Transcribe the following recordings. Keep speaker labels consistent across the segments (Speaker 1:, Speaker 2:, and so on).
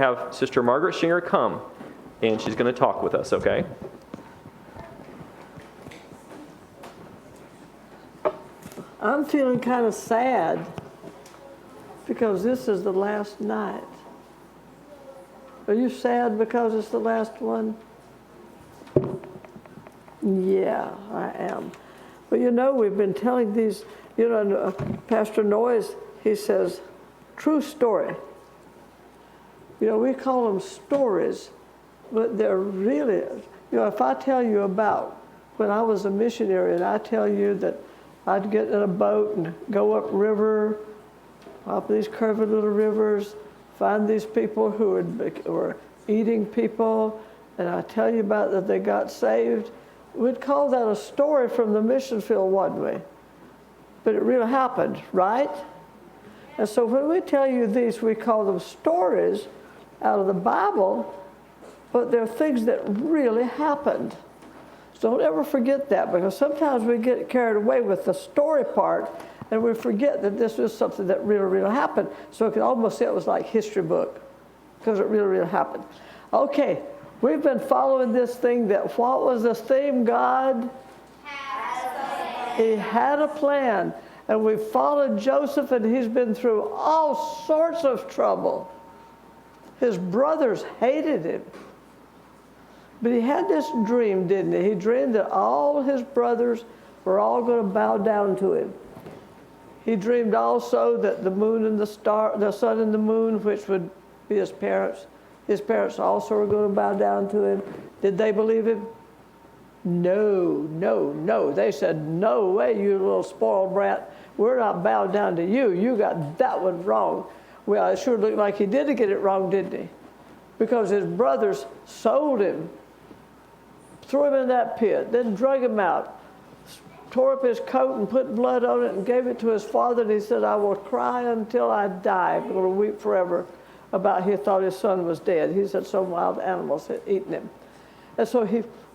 Speaker 1: have Sister Margaret Shinger come, and she's going to talk with us, okay?
Speaker 2: I'm feeling kind of sad because this is the last night. Are you sad because it's the last one? Yeah, I am. But you know, we've been telling these, you know, Pastor Noyes, he says, true story. You know, we call them stories, but they're really, you know, if I tell you about when I was a missionary and I tell you that I'd get in a boat and go up river, up these curvy little rivers, find these people who were eating people, and I tell you about that they got saved, we'd call that a story from the mission field, wouldn't we? But it really happened, right? And so when we tell you these, we call them stories out of the Bible, but they're things that really happened. So don't ever forget that, because sometimes we get carried away with the story part, and we forget that this is something that really, really happened. So you can almost say it was like history book, because it really, really happened. Okay, we've been following this thing that, what was the theme, God? He had a plan. And we followed Joseph, and he's been through all sorts of trouble. His brothers hated him. But he had this dream, didn't he? He dreamed that all his brothers were all going to bow down to him. He dreamed also that the moon and the sun and the moon, which would be his parents also were going to bow down to him. Did they believe him? No, no, no. They said, no way, you little spoiled brat. We're not bowed down to you. You got that one wrong. Well, it sure looked like he did get it wrong, didn't he? Because his brothers sold him, threw him in that pit, then drug him out, tore up his coat and put blood on it and gave it to his father. And he said, I will cry until I die. I'm going to weep forever about he thought his son was dead. He said some wild animals had eaten him. And so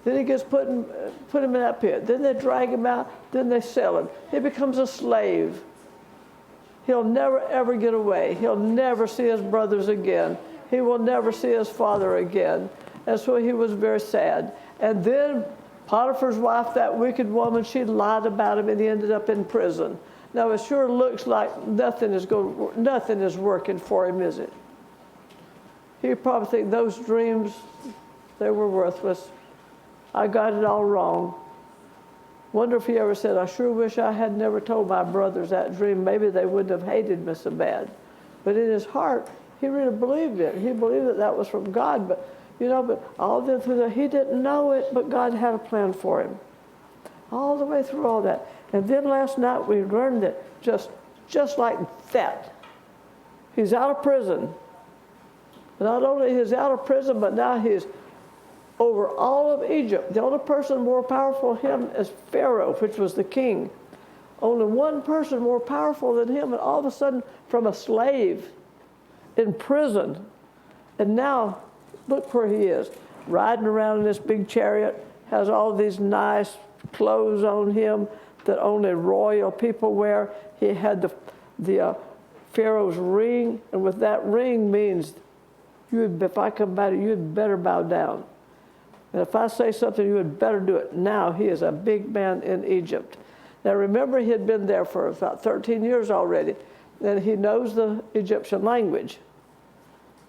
Speaker 2: then he gets put him in that pit. Then they drag him out. Then they sell him. He becomes a slave. He'll never, ever get away. He'll never see his brothers again. He will never see his father again. And so he was very sad. And then Potiphar's wife, that wicked woman, she lied about him, and he ended up in prison. Now, it sure looks like nothing is working for him, is it? He probably think those dreams, they were worthless. I got it all wrong. Wonder if he ever said, I sure wish I had never told my brothers that dream. Maybe they wouldn't have hated me so bad. But in his heart, he really believed it. He believed that that was from God. But, you know, but all the way through that, he didn't know it, but God had a plan for him. All the way through all that. And then last night we learned that just like that, he's out of prison. Not only is he out of prison, but now he's over all of Egypt. The only person more powerful than him is Pharaoh, which was the king. Only one person more powerful than him, and all of a sudden, from a slave in prison. And now, look where he is, riding around in this big chariot, has all these nice clothes on him that only royal people wear. He had the Pharaoh's ring, and with that ring means, if I come by, you had better bow down. And if I say something, you had better do it. Now he is a big man in Egypt. Now remember, he had been there for about 13 years already, and he knows the Egyptian language,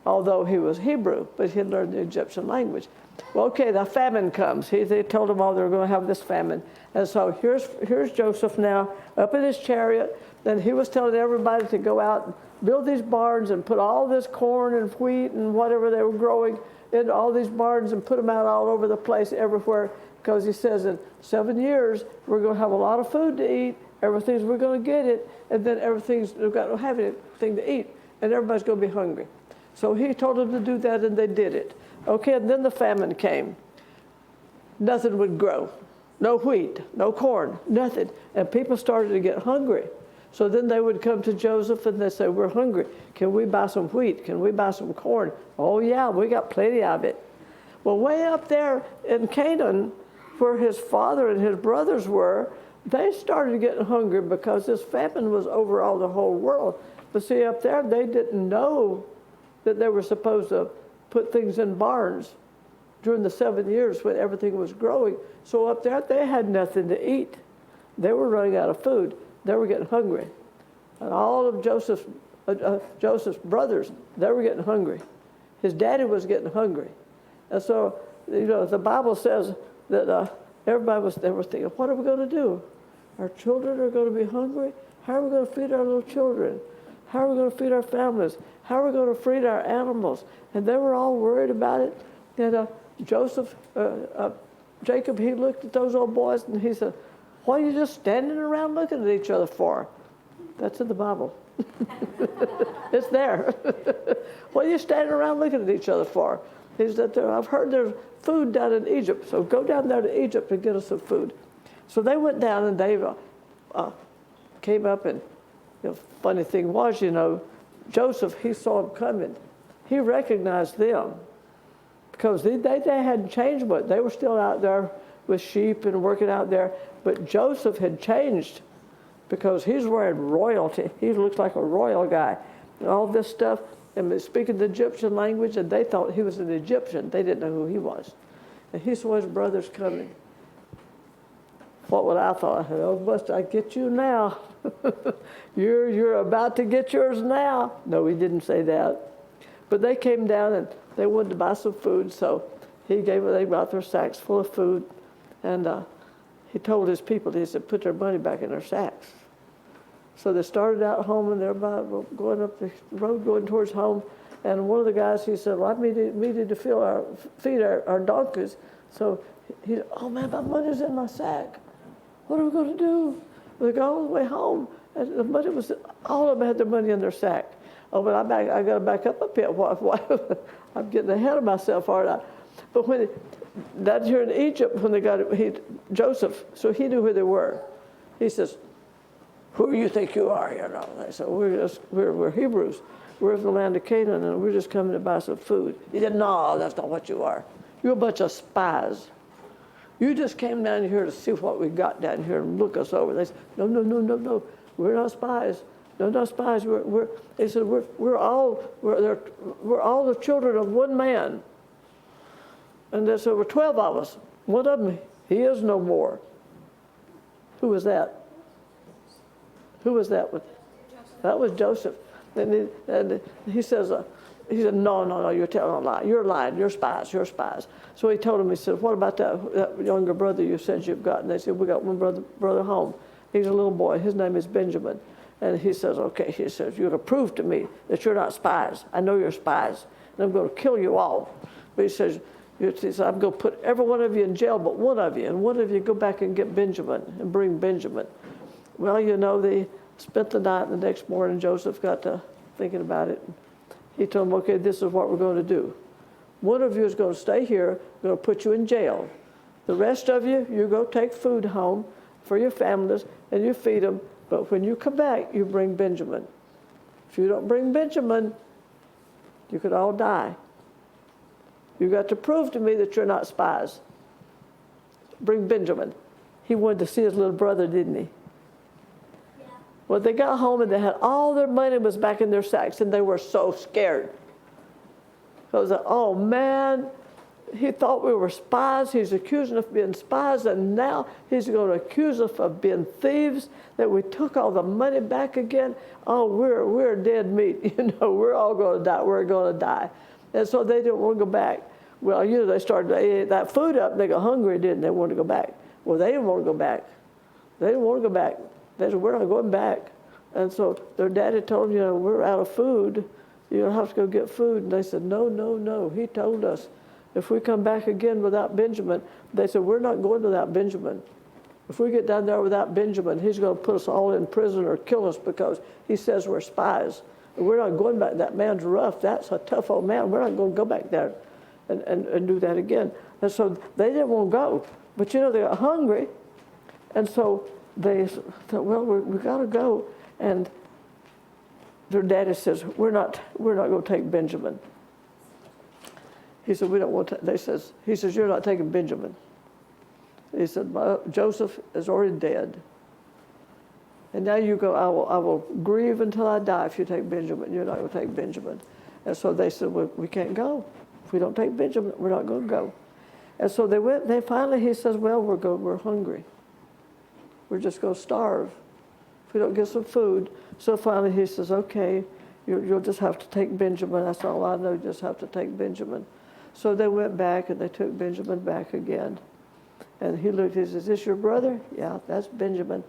Speaker 2: although he was Hebrew, but he learned the Egyptian language. Well, okay, the famine comes. They told him all they were going to have this famine. And so here's Joseph now up in his chariot, and he was telling everybody to go out and build these barns and put all this corn and wheat and whatever they were growing into all these barns and put them out all over the place, everywhere, because he says in 7 years we're going to have a lot of food to eat, we're going to get it, and then we're going to have anything to eat, and everybody's going to be hungry. So he told them to do that, and they did it. Okay, and then the famine came. Nothing would grow. No wheat, no corn, nothing. And people started to get hungry. So then they would come to Joseph and they'd say, we're hungry. Can we buy some wheat? Can we buy some corn? Oh yeah, we got plenty of it. Well, way up there in Canaan, where his father and his brothers were, they started getting hungry because this famine was over all the whole world. But see, up there, they didn't know that they were supposed to put things in barns during the 7 years when everything was growing. So up there, they had nothing to eat. They were running out of food. They were getting hungry. And all of Joseph's brothers, they were getting hungry. His daddy was getting hungry. And so, the Bible says that they were thinking, what are we going to do? Our children are going to be hungry. How are we going to feed our little children? How are we going to feed our families? How are we going to feed our animals? And they were all worried about it. And Jacob, he looked at those old boys and he said, what are you just standing around looking at each other for? That's in the Bible. It's there. What are you standing around looking at each other for? He said, I've heard there's food down in Egypt, so go down there to Egypt and get us some food. So they went down and they came up, and funny thing was, Joseph, he saw them coming. He recognized them because they hadn't changed much. They were still out there with sheep and working out there, but Joseph had changed because he's wearing royalty. He looks like a royal guy. And all this stuff, and speaking the Egyptian language, and they thought he was an Egyptian. They didn't know who he was. And he saw his brothers coming. What would I thought? Oh, must I get you now? You're about to get yours now. No, he didn't say that. But they came down and they wanted to buy some food, so they brought their sacks full of food, and he told his people, he said, put their money back in their sacks. So they started out home, and they're about going up the road, going towards home. And one of the guys, he said, well, I needed to feed our donkeys. So he said, oh man, my money's in my sack. What are we going to do? We got all the way home, and the money was, all of them had their money in their sack. Oh, but I got to back up a bit. I'm getting ahead of myself, aren't I? But that's here in Egypt, when they got Joseph, so he knew who they were. He says, who do you think you are? They said, we're Hebrews. We're from the land of Canaan, and we're just coming to buy some food. He said, no, that's not what you are. You're a bunch of spies. You just came down here to see what we got down here and look us over. They said, no. We're not spies. No, not spies. They said, we're all the children of one man. And they said, we're 12 of us. One of them, he is no more. Who was that? Who was that? That was Joseph. And he said, no, you're telling a lie. You're lying. You're spies. So he told him, he said, what about that younger brother you said you've got? And they said, we got one brother home. He's a little boy. His name is Benjamin. And he says, okay, he says, you're going to prove to me that you're not spies. I know you're spies, and I'm going to kill you all. But he says, I'm going to put every one of you in jail but one of you, and one of you go back and get Benjamin and bring Benjamin. Well, they spent the night, and the next morning Joseph got to thinking about it. He told him, okay, this is what we're going to do. One of you is going to stay here, we're going to put you in jail. The rest of you go take food home for your families, and you feed them. But when you come back, you bring Benjamin. If you don't bring Benjamin, you could all die. You got to prove to me that you're not spies. Bring Benjamin. He wanted to see his little brother, didn't he? Yeah. Well, they got home and they had all their money was back in their sacks, and they were so scared. So I was like, oh man, he thought we were spies. He's accusing us of being spies, and now he's going to accuse us of being thieves, that we took all the money back again. Oh, we're dead meat. We're all going to die. We're going to die. And so they didn't want to go back. Well, they ate that food up, and they got hungry, didn't they? Want to go back. Well, they didn't want to go back. They said, we're not going back. And so their daddy told them, we're out of food. You'll have to go get food. And they said, no. He told us, if we come back again without Benjamin, they said, we're not going without Benjamin. If we get down there without Benjamin, he's going to put us all in prison or kill us because he says we're spies. And we're not going back. That man's rough. That's a tough old man. We're not going to go back there and do that again. And so they didn't want to go. But, they got hungry. And so they thought, well, we got to go. And their daddy says, we're not going to take Benjamin. He said, we don't want to. He says, you're not taking Benjamin. He said, Joseph is already dead. And now you go, I will grieve until I die if you take Benjamin. You're not going to take Benjamin. And so they said, well, we can't go. If we don't take Benjamin, we're not going to go. And so they went, he says, well, we're hungry. We're just going to starve if we don't get some food. So finally he says, okay, you'll just have to take Benjamin. That's all I know, you just have to take Benjamin. So they went back and they took Benjamin back again. And he looked, he says, is this your brother? Yeah, that's Benjamin.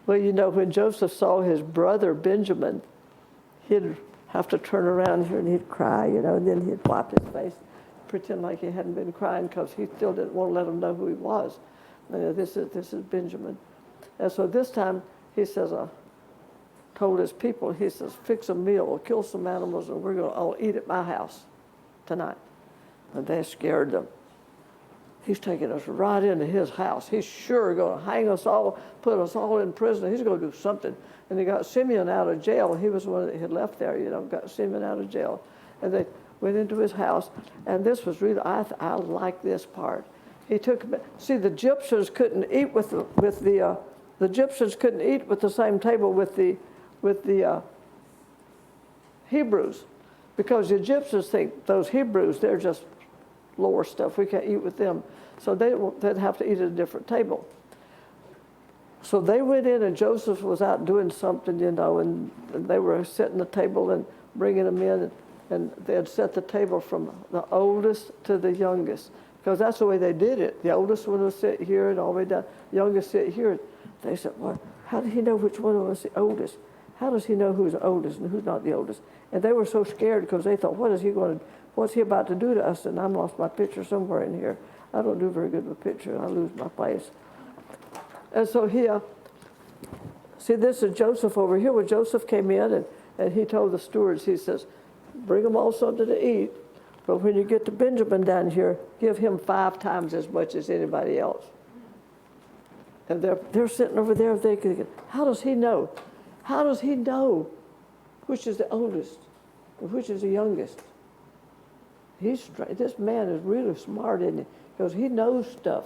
Speaker 2: Well, you know, when Joseph saw his brother Benjamin, he'd have to turn around here and he'd cry, you know, and then he'd wipe his face, pretend like he hadn't been crying because he still didn't want to let him know who he was. This is Benjamin. And so this time he says, told his people, he says, fix a meal, or kill some animals, and we're going to all eat at my house tonight. And they scared them. He's taking us right into his house. He's sure going to hang us all, put us all in prison. He's going to do something. And they got Simeon out of jail. He was one that had left there, you know, got Simeon out of jail. And they went into his house. And this was really, I like this part. He took, see, the Egyptians couldn't eat the Egyptians couldn't eat with the same table with the Hebrews, because the Egyptians think those Hebrews, they're just lower stuff. We can't eat with them. So they'd have to eat at a different table. So they went in, and Joseph was out doing something, you know, and they were setting the table and bringing them in, and they had set the table from the oldest to the youngest, because that's the way they did it. The oldest one would sit here and all the way down, the youngest sit here. They said, well, how did he know which one was the oldest? How does he know who's the oldest and who's not the oldest? And they were so scared because they thought, what's he about to do to us? And I lost my picture somewhere in here. I don't do very good with pictures. I lose my place. And so see, this is Joseph over here, where Joseph came in and he told the stewards, he says, bring them all something to eat, but when you get to Benjamin down here, give him 5 times as much as anybody else. And they're sitting over there thinking, how does he know? How does he know which is the oldest and which is the youngest? This man is really smart, isn't he? Because he knows stuff.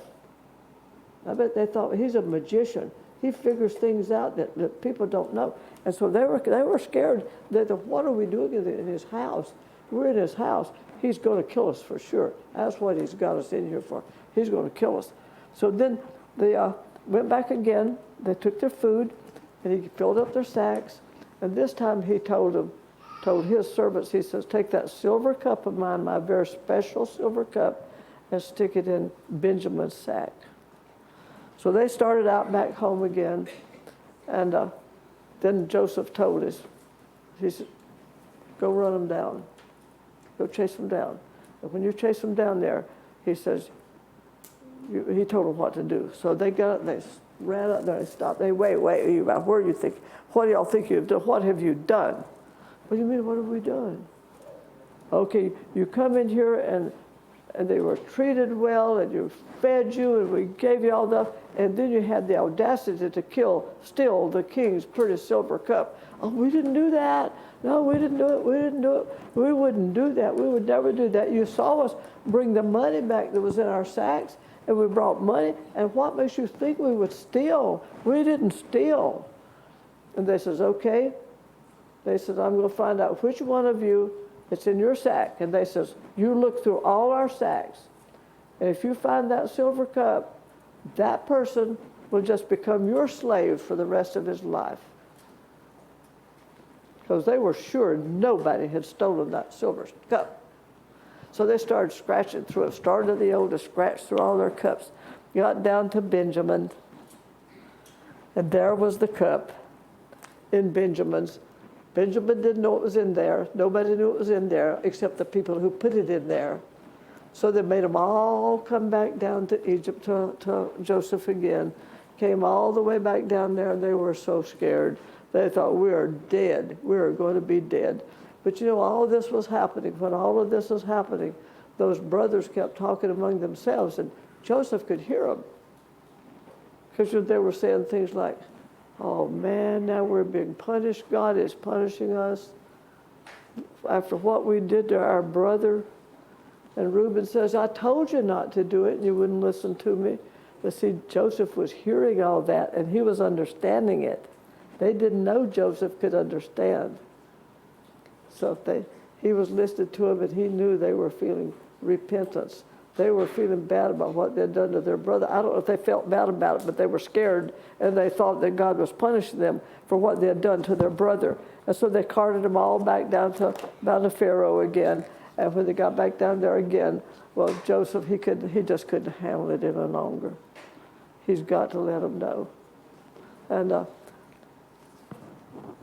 Speaker 2: I bet they thought he's a magician. He figures things out that people don't know. And so they were scared. They thought, what are we doing in his house? We're in his house. He's going to kill us for sure. That's what he's got us in here for. He's going to kill us. So then they went back again. They took their food, and he filled up their sacks. And this time he told his servants, he says, take that silver cup of mine, my very special silver cup, and stick it in Benjamin's sack. So they started out back home again, and then Joseph told us, he said, go run them down. Go chase them down. And when you chase them down there, he says, he told them what to do. So they got up, they ran up there and stopped. They, wait, where do you think, what do y'all think you've done? What have you done? What do you mean, what have we done? Okay, you come in here and they were treated well, and you fed you, and we gave you all that, and then you had the audacity to steal the king's pretty silver cup. Oh, we didn't do that. No, we didn't do it. We didn't do it. We wouldn't do that. We would never do that. You saw us bring the money back that was in our sacks, and we brought money, and what makes you think we would steal? We didn't steal. And they says, okay. They said, I'm going to find out which one of you it's in your sack. And they says, you look through all our sacks, and if you find that silver cup, that person will just become your slave for the rest of his life. Because they were sure nobody had stolen that silver cup. So they started scratching through it. Started at the oldest, scratched through all their cups. Got down to Benjamin. And there was the cup in Benjamin's. Benjamin didn't know it was in there. Nobody knew it was in there except the people who put it in there. So they made them all come back down to Egypt, to Joseph again. Came all the way back down there, and they were so scared. They thought, we are dead. We are going to be dead. But you know, all of this was happening. When all of this was happening, those brothers kept talking among themselves, and Joseph could hear them. Because they were saying things like, oh man, now we're being punished. God is punishing us after what we did to our brother. And Reuben says, I told you not to do it, and you wouldn't listen to me. But see, Joseph was hearing all that, and he was understanding it. They didn't know Joseph could understand. So he was listed to them, and he knew they were feeling repentance. They were feeling bad about what they'd done to their brother. I don't know if they felt bad about it, but they were scared, and they thought that God was punishing them for what they had done to their brother. And so they carted them all back down to Pharaoh again. And when they got back down there again, well, Joseph, he just couldn't handle it any longer. He's got to let them know. And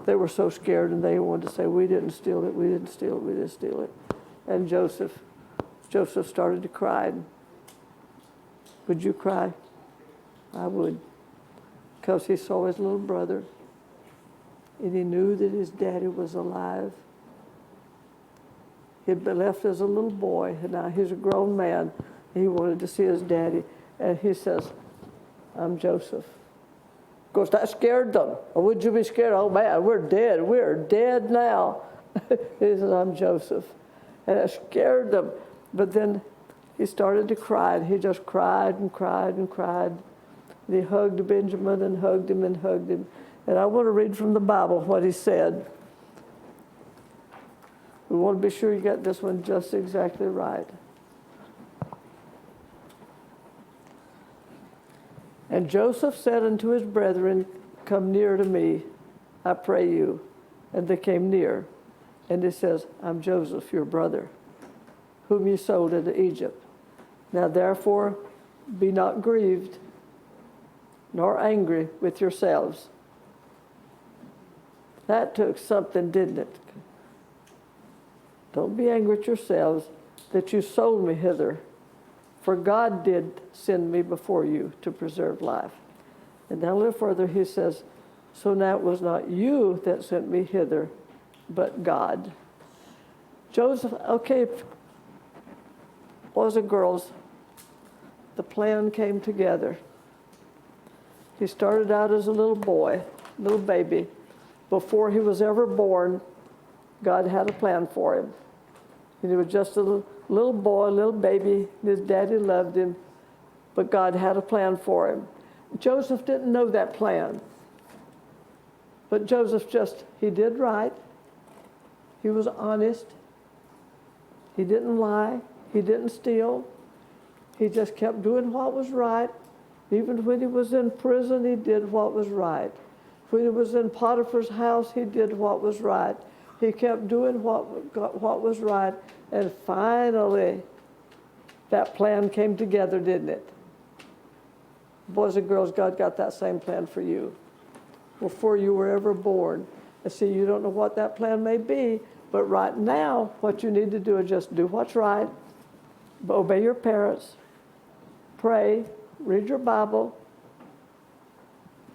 Speaker 2: they were so scared, and they wanted to say, we didn't steal it, we didn't steal it, we didn't steal it. And Joseph started to cry. Would you cry? I would. Because he saw his little brother, and he knew that his daddy was alive. He'd been left as a little boy, and now he's a grown man. He wanted to see his daddy, and he says, I'm Joseph. Of course, that scared them. Or would you be scared? Oh, man, we're dead. We're dead now. He says, I'm Joseph. And it scared them. But then he started to cry, and he just cried and cried and cried. And he hugged Benjamin and hugged him and hugged him. And I want to read from the Bible what he said. We want to be sure you get this one just exactly right. And Joseph said unto his brethren, come near to me, I pray you. And they came near. And he says, I'm Joseph, your brother, whom you sold into Egypt. Now therefore be not grieved, nor angry with yourselves. That took something, didn't it? Don't be angry with yourselves that you sold me hither, for God did send me before you to preserve life. And then a little further he says, so now it was not you that sent me hither, but God. Joseph, okay, boys and girls, the plan came together. He started out as a little boy, little baby. Before he was ever born, God had a plan for him. And he was just a little boy, little baby. His daddy loved him, but God had a plan for him. Joseph didn't know that plan. But Joseph he did right. He was honest. He didn't lie. He didn't steal. He just kept doing what was right. Even when he was in prison, he did what was right. When he was in Potiphar's house, he did what was right. He kept doing what was right. And finally, that plan came together, didn't it? Boys and girls, God got that same plan for you before you were ever born. And see, you don't know what that plan may be, but right now, what you need to do is just do what's right, obey your parents, pray, read your Bible,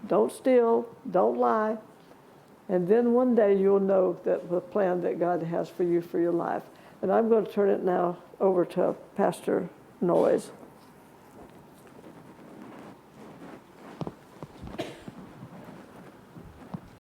Speaker 2: don't steal, don't lie, and then one day you'll know that the plan that God has for you for your life. And I'm going to turn it now over to Pastor Noyes.